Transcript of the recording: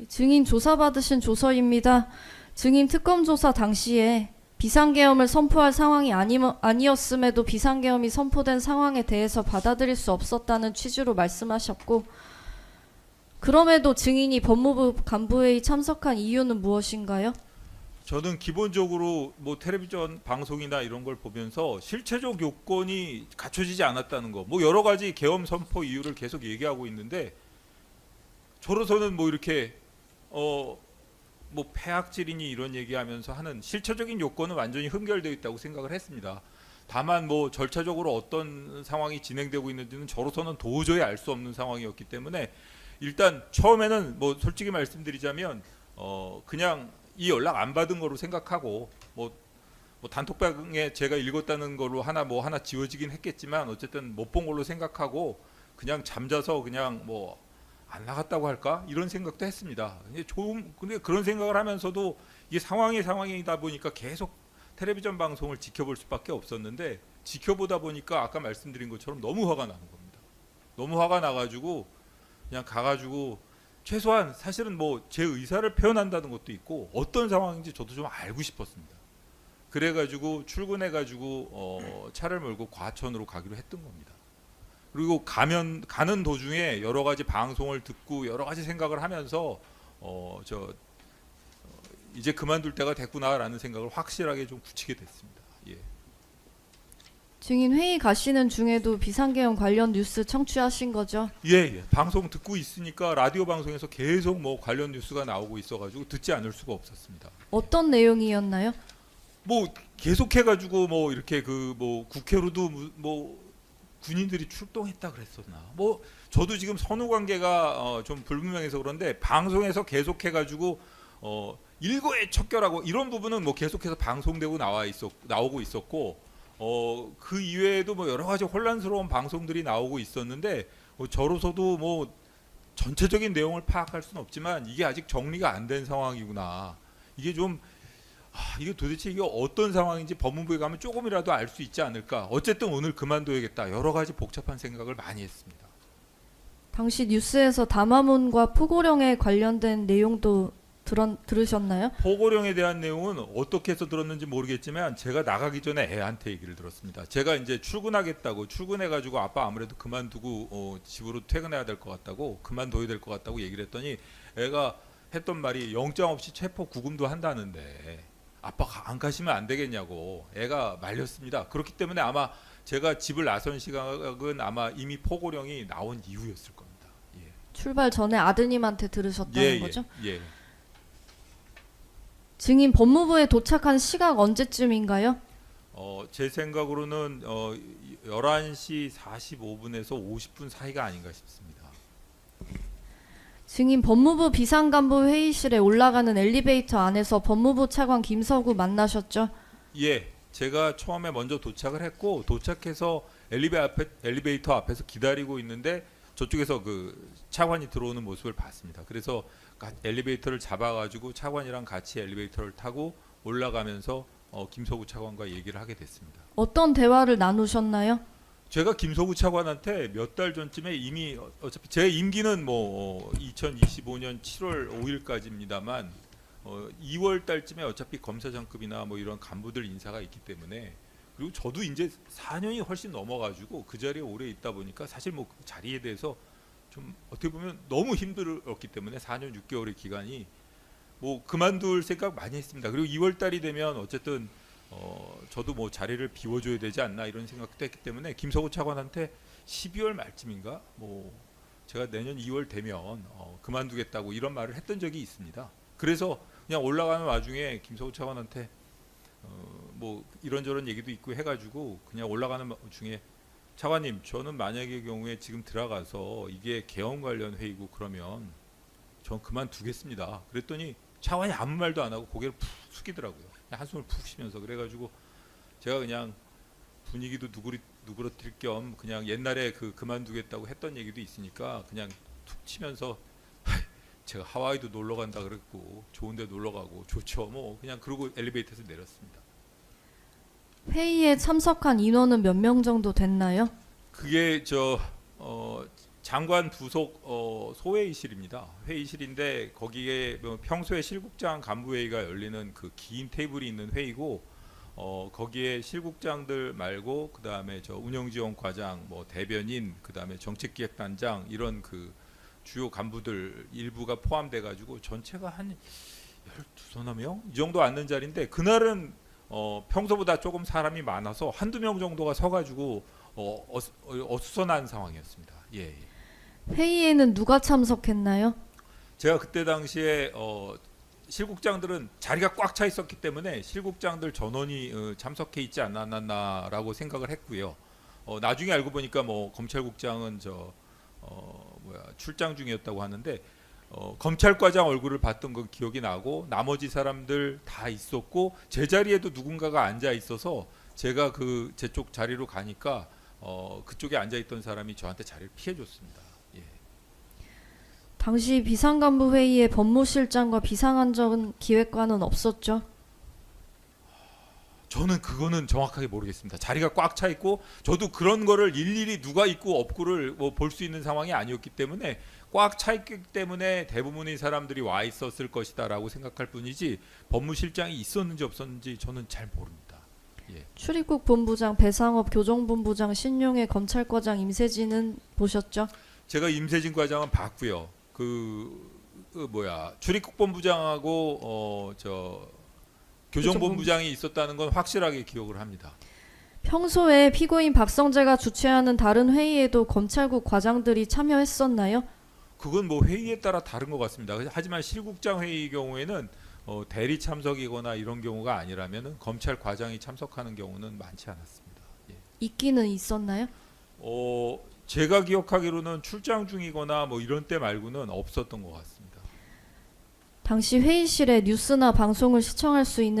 증인 조사받으신 조서입니다. 증인 특검 조사 당시에 비상계엄을 선포할 상황이 아니었음에도 비상계엄이 선포된 상황에 대해서 받아들일 수 없었다는 취지로 말씀하셨고, 그럼에도 증인이 법무부 간부회의 참석한 이유는 무엇인가요? 저는 기본적으로 뭐 텔레비전 방송이나 이런 걸 보면서 실체적 요건이 갖춰지지 않았다는 거, 뭐 여러 가지 계엄 선포 이유를 계속 얘기하고 있는데, 저로서는 뭐 이렇게 뭐 폐악질이니 이런 얘기하면서 하는 실체적인 요건은 완전히 흠결되어 있다고 생각을 했습니다. 다만 뭐 절차적으로 어떤 상황이 진행되고 있는지는 저로서는 도저히 알 수 없는 상황이었기 때문에, 일단 처음에는 뭐 솔직히 말씀드리자면 그냥 이 연락 안 받은 거로 생각하고, 뭐 단톡방에 제가 읽었다는 걸로 하나 지워지긴 했겠지만 어쨌든 못 본 걸로 생각하고 그냥 잠자서 그냥 뭐 안 나갔다고 할까 이런 생각도 했습니다. 근데 그런 생각을 하면서도 이게 상황이다 보니까 계속 텔레비전 방송을 지켜볼 수밖에 없었는데, 지켜보다 보니까 아까 말씀드린 것처럼 너무 화가 나는 겁니다. 너무 화가 나가지고 그냥 가가지고 최소한 사실은 뭐 제 의사를 표현한다는 것도 있고 어떤 상황인지 저도 좀 알고 싶었습니다. 그래가지고 출근해가지고 차를 몰고 과천으로 가기로 했던 겁니다. 그리고 가는 도중에 여러 가지 방송을 듣고 여러 가지 생각을 하면서 이제 그만둘 때가 됐구나라는 생각을 확실하게 좀 굳히게 됐습니다. 예. 증인 회의 가시는 중에도 비상계엄 관련 뉴스 청취하신 거죠? 예. 방송 듣고 있으니까 라디오 방송에서 계속 뭐 관련 뉴스가 나오고 있어가지고 듣지 않을 수가 없었습니다. 어떤 내용이었나요? 뭐 계속해가지고 뭐 이렇게 그 뭐 국회로도 뭐 군인들이 출동했다 그랬었나. 뭐 저도 지금 선후 관계가 좀 불분명해서 그런데 방송에서 계속해가지고 일거에 척결하고 이런 부분은 뭐 계속해서 방송되고 나오고 있었고, 그 이외에도 뭐 여러 가지 혼란스러운 방송들이 나오고 있었는데, 저로서도 뭐 전체적인 내용을 파악할 수는 없지만 이게 아직 정리가 안 된 상황이구나. 이게 좀 이게 도대체 이게 어떤 상황인지 법무부에 가면 조금이라도 알 수 있지 않을까. 어쨌든 오늘 그만둬야겠다. 여러 가지 복잡한 생각을 많이 했습니다. 당시 뉴스에서 담화문과 포고령에 관련된 내용도 들으셨나요? 포고령에 대한 내용은 어떻게 해서 들었는지 모르겠지만 제가 나가기 전에 애한테 얘기를 들었습니다. 제가 이제 출근해가지고 아빠 아무래도 그만두고 집으로 퇴근해야 될 것 같다고, 그만둬야 될 것 같다고 얘기를 했더니 애가 했던 말이 영장 없이 체포 구금도 한다는데 아빠가 안 가시면 안 되겠냐고 애가 말렸습니다. 그렇기 때문에 아마 제가 집을 나선 시각은 아마 이미 포고령이 나온 이후였을 겁니다. 예. 출발 전에 아드님한테 들으셨다는 거죠? 예. 증인 법무부에 도착한 시각 언제쯤인가요? 제 생각으로는 11시 45분에서 50분 사이가 아닌가 싶습니다. 증인 법무부 비상간부 회의실에 올라가는 엘리베이터 안에서 법무부 차관 김서구 만나셨죠? 예, 제가 처음에 먼저 도착을 했고, 도착해서 엘리베이터 앞에서 기다리고 있는데 저쪽에서 그 차관이 들어오는 모습을 봤습니다. 그래서 엘리베이터를 잡아가지고 차관이랑 같이 엘리베이터를 타고 올라가면서 김서구 차관과 얘기를 하게 됐습니다. 어떤 대화를 나누셨나요? 제가 김서구 차관한테 몇 달 전쯤에 이미 어차피 제 임기는 뭐 2025년 7월 5일까지입니다만 2월 달쯤에 어차피 검사장급이나 뭐 이런 간부들 인사가 있기 때문에, 그리고 저도 이제 4년이 훨씬 넘어가지고 그 자리에 오래 있다 보니까 사실 뭐 그 자리에 대해서 좀 어떻게 보면 너무 힘들었기 때문에 4년 6개월의 기간이 뭐 그만둘 생각 많이 했습니다. 그리고 2월 달이 되면 어쨌든 저도 뭐 자리를 비워줘야 되지 않나 이런 생각도 했기 때문에 김서구 차관한테 12월 말쯤인가 뭐 제가 내년 2월 되면 그만두겠다고 이런 말을 했던 적이 있습니다. 그래서 그냥 올라가는 와중에 김서구 차관한테 뭐 이런저런 얘기도 있고 해가지고 그냥 올라가는 중에 차관님, 저는 만약의 경우에 지금 들어가서 이게 계엄 관련 회의고 그러면 전 그만두겠습니다. 그랬더니 차관이 아무 말도 안 하고 고개를 푹 숙이더라고요. 한숨을 푹 쉬면서. 그래가지고 제가 그냥 분위기도 누그러뜨릴 겸 그냥 옛날에 그만두겠다고 했던 얘기도 있으니까 그냥 툭 치면서 제가 하와이도 놀러 간다 그랬고 좋은데 놀러 가고 좋죠 뭐 그냥 그러고 엘리베이터에서 내렸습니다. 회의에 참석한 인원은 몇 명 정도 됐나요? 그게 장관 부속 소회의실입니다. 회의실인데 거기에 뭐 평소에 실국장 간부회의가 열리는 그 긴 테이블이 있는 회의고 거기에 실국장들 말고 그 다음에 저 운영지원과장, 뭐 대변인, 그 다음에 정책기획단장 이런 그 주요 간부들 일부가 포함돼 가지고 전체가 한 12서너 명 이 정도 앉는 자리인데 그날은 평소보다 조금 사람이 많아서 한두 명 정도가 서가지고 어수선한 상황이었습니다. 예. 회의에는 누가 참석했나요? 제가 그때 당시에 실국장들은 자리가 꽉 차 있었기 때문에 실국장들 전원이 참석해 있지 않았나라고 생각을 했고요. 나중에 알고 보니까 뭐 검찰국장은 출장 중이었다고 하는데 검찰과장 얼굴을 봤던 건 기억이 나고 나머지 사람들 다 있었고 제 자리에도 누군가가 앉아 있어서 제가 제 쪽 자리로 가니까 그쪽에 앉아 있던 사람이 저한테 자리를 피해 줬습니다. 예. 당시 비상간부 회의에 법무실장과 비상안전기획관은 없었죠? 저는 그거는 정확하게 모르겠습니다. 자리가 꽉 차 있고 저도 그런 거를 일일이 누가 있고 없고를 볼 수 있는 상황이 아니었기 때문에 꽉 차 있기 때문에 대부분의 사람들이 와 있었을 것이다라고 생각할 뿐이지 법무실장이 있었는지 없었는지 저는 잘 모릅니다. 예. 출입국 본부장 배상업, 교정본부장 신용해, 검찰과장 임세진은 보셨죠? 제가 임세진 과장은 봤고요. 출입국 본부장하고 교정본부장이 있었다는 건 확실하게 기억을 합니다. 평소에 피고인 박성재가 주최하는 다른 회의에도 검찰국 과장들이 참여했었나요? 그건 뭐 회의에 따라 다른 것 같습니다. 하지만 실국장 회의 경우에는 대리 참석이거나 이런 경우가 아니라면 검찰 과장이 참석하는 경우는 많지 않았습니다. 예. 있기는 있었나요? 제가 기억하기로는 출장 중이거나 뭐 이런 때 말고는 없었던 것 같습니다. 당시 회의실에 뉴스나 방송을 시청할 수 있는